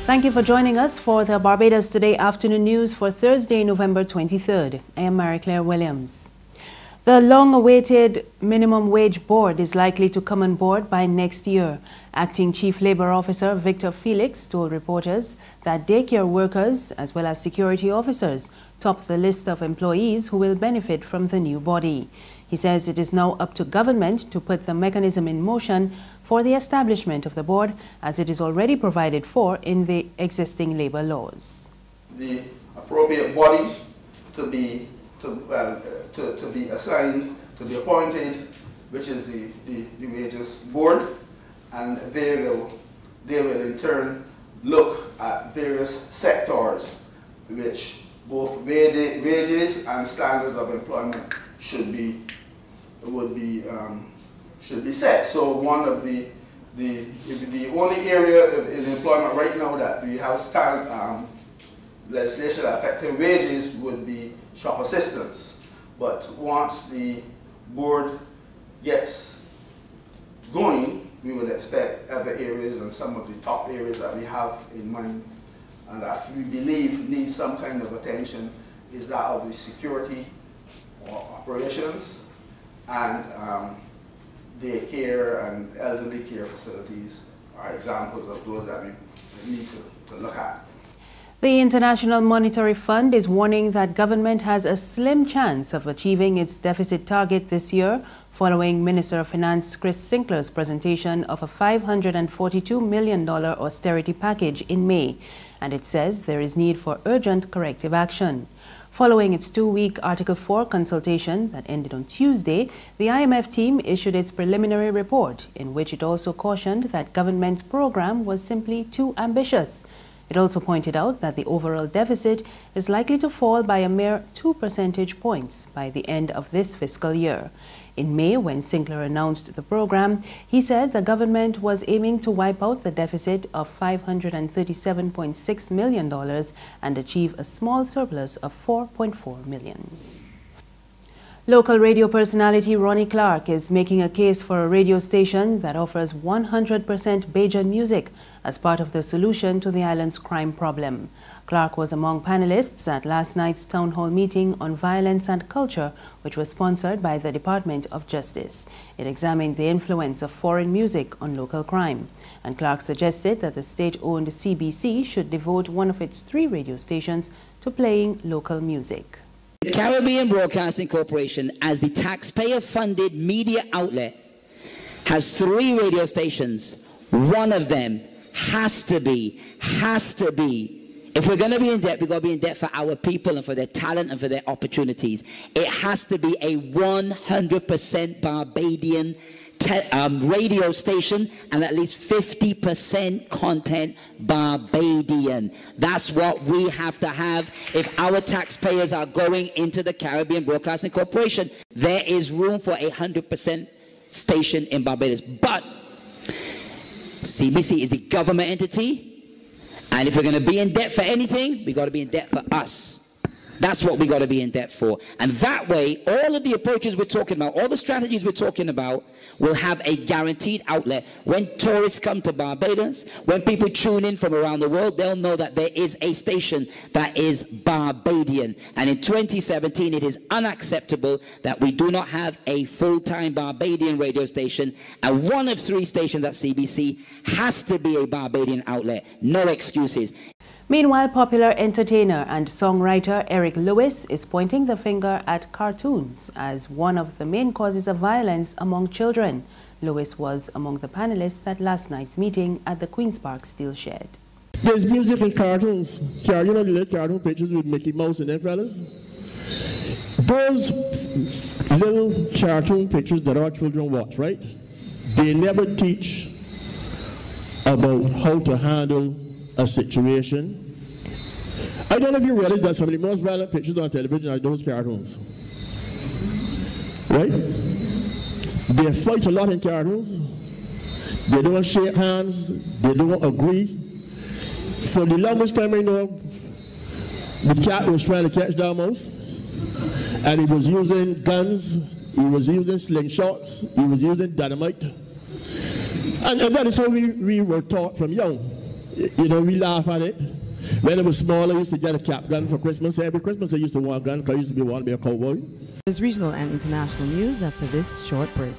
Thank you for joining us for the Barbados Today afternoon news for Thursday, November 23rd. I am Mary Claire Williams. The long-awaited Minimum Wage Board is likely to come on board by next year. Acting Chief Labour Officer Victor Felix told reporters that daycare workers as well as security officers top the list of employees who will benefit from the new body. He says it is now up to government to put the mechanism in motion for the establishment of the board, as it is already provided for in the existing labour laws. The appropriate body to be assigned, to be appointed, which is the wages board, and they will in turn look at various sectors which both wages and standards of employment should be set. So one of the only area in employment right now that we have legislation affecting wages would be shop assistants. But once the board gets going, we would expect other areas and some of the top areas that we have in mind and that we believe need some kind of attention is that of the security or operations and daycare and elderly care facilities are examples of those that we need to look at. The International Monetary Fund is warning that government has a slim chance of achieving its deficit target this year following Minister of Finance Chris Sinclair's presentation of a $542 million austerity package in May, and it says there is need for urgent corrective action. Following its two-week Article 4 consultation that ended on Tuesday, the IMF team issued its preliminary report, in which it also cautioned that government's program was simply too ambitious. It also pointed out that the overall deficit is likely to fall by a mere 2 percentage points by the end of this fiscal year. In May, when Sinclair announced the program, he said the government was aiming to wipe out the deficit of $537.6 million and achieve a small surplus of $4.4 million. Local radio personality Ronnie Clark is making a case for a radio station that offers 100% Bajan music as part of the solution to the island's crime problem. Clark was among panelists at last night's town hall meeting on violence and culture, which was sponsored by the Department of Justice. It examined the influence of foreign music on local crime, and Clark suggested that the state-owned CBC should devote one of its 3 radio stations to playing local music. The Caribbean Broadcasting Corporation, as the taxpayer-funded media outlet, has 3 radio stations. One of them has to be, if we're going to be in debt, we've got to be in debt for our people and for their talent and for their opportunities. It has to be a 100% Barbadian radio station and at least 50% content Barbadian. That's what we have to have if our taxpayers are going into the Caribbean Broadcasting Corporation. There is room for a 100% station in Barbados. But CBC is the government entity, and if we're going to be in debt for anything, we've got to be in debt for us. That's what we got to be in debt for. And that way, all of the approaches we're talking about, all the strategies we're talking about, will have a guaranteed outlet. When tourists come to Barbados, when people tune in from around the world, they'll know that there is a station that is Barbadian. And in 2017, it is unacceptable that we do not have a full-time Barbadian radio station. And one of 3 stations at CBC has to be a Barbadian outlet. No excuses. Meanwhile, popular entertainer and songwriter Eric Lewis is pointing the finger at cartoons as one of the main causes of violence among children. Lewis was among the panelists at last night's meeting at the Queen's Park Steel Shed. There's music in cartoons. You know the little cartoon pictures with Mickey Mouse and them fellas? Those little cartoon pictures that our children watch, right? They never teach about how to handle a situation. I don't know if you realize that some of the most violent pictures on television are those cartoons. Right? They fight a lot in cartoons. They don't shake hands. They don't agree. For the longest time I know, the cat was trying to catch the mouse, and he was using guns, he was using slingshots, he was using dynamite. And that is how we were taught from young. You know, we laugh at it. When I was small, I used to get a cap gun for Christmas. Every Christmas I used to want a gun because I used to want to be a cowboy. There's regional and international news after this short break.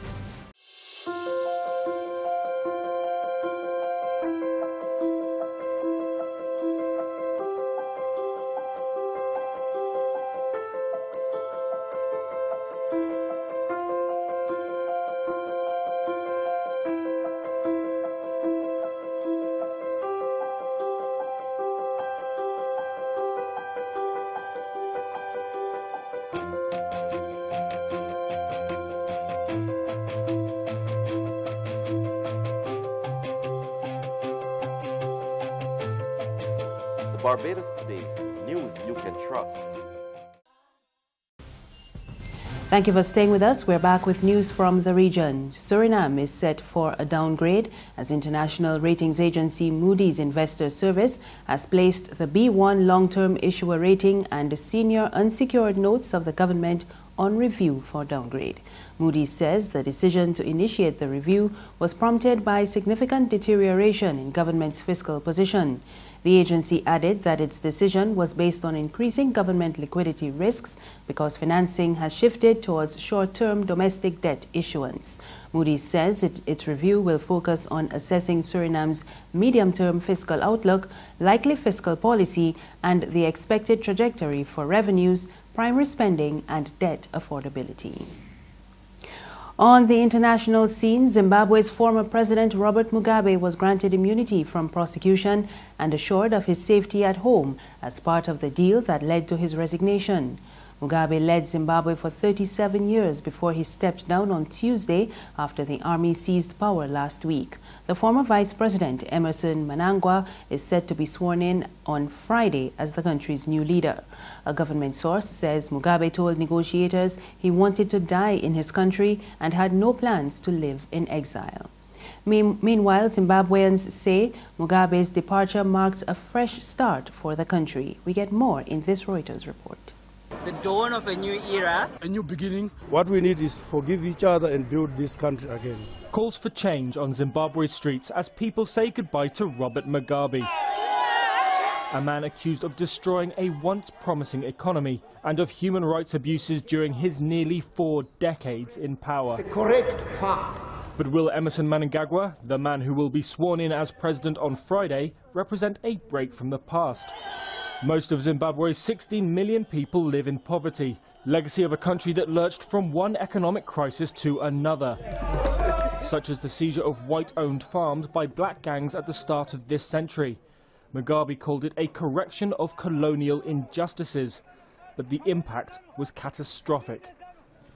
Barbados Today, news you can trust. Thank you for staying with us. We're back with news from the region. Suriname is set for a downgrade as international ratings agency Moody's Investor Service has placed the B1 long-term issuer rating and the senior unsecured notes of the government on review for downgrade. Moody's says the decision to initiate the review was prompted by significant deterioration in government's fiscal position. The agency added that its decision was based on increasing government liquidity risks because financing has shifted towards short-term domestic debt issuance. Moody's says its review will focus on assessing Suriname's medium-term fiscal outlook, likely fiscal policy, and the expected trajectory for revenues, primary spending, and debt affordability. On the international scene, Zimbabwe's former president Robert Mugabe was granted immunity from prosecution and assured of his safety at home as part of the deal that led to his resignation. Mugabe led Zimbabwe for 37 years before he stepped down on Tuesday after the army seized power last week. The former vice president, Emerson Mnangagwa, is set to be sworn in on Friday as the country's new leader. A government source says Mugabe told negotiators he wanted to die in his country and had no plans to live in exile. Meanwhile, Zimbabweans say Mugabe's departure marks a fresh start for the country. We get more in this Reuters report. The dawn of a new era. A new beginning. What we need is forgive each other and build this country again. Calls for change on Zimbabwe's streets as people say goodbye to Robert Mugabe, a man accused of destroying a once promising economy and of human rights abuses during his nearly 4 decades in power. The correct path. But will Emerson Mnangagwa, the man who will be sworn in as president on Friday, represent a break from the past? Most of Zimbabwe's 16 million people live in poverty, legacy of a country that lurched from one economic crisis to another, such as the seizure of white-owned farms by black gangs at the start of this century. Mugabe called it a correction of colonial injustices, but the impact was catastrophic.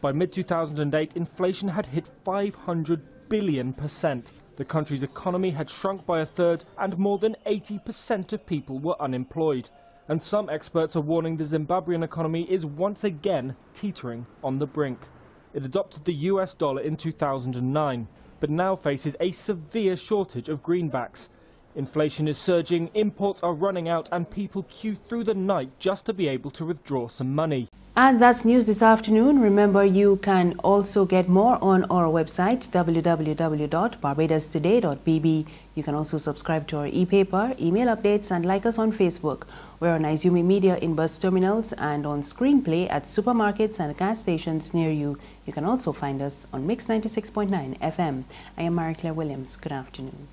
By mid-2008, inflation had hit 500 billion%. The country's economy had shrunk by a third and more than 80% of people were unemployed. And some experts are warning the Zimbabwean economy is once again teetering on the brink. It adopted the US dollar in 2009, but now faces a severe shortage of greenbacks. Inflation is surging, imports are running out, and people queue through the night just to be able to withdraw some money. And that's news this afternoon. Remember, you can also get more on our website, www.barbadostoday.bb. You can also subscribe to our e-paper, email updates, and like us on Facebook. We're on Izumi Media in bus terminals and on Screenplay at supermarkets and gas stations near you. You can also find us on Mix 96.9 FM. I am Marie Claire Williams. Good afternoon.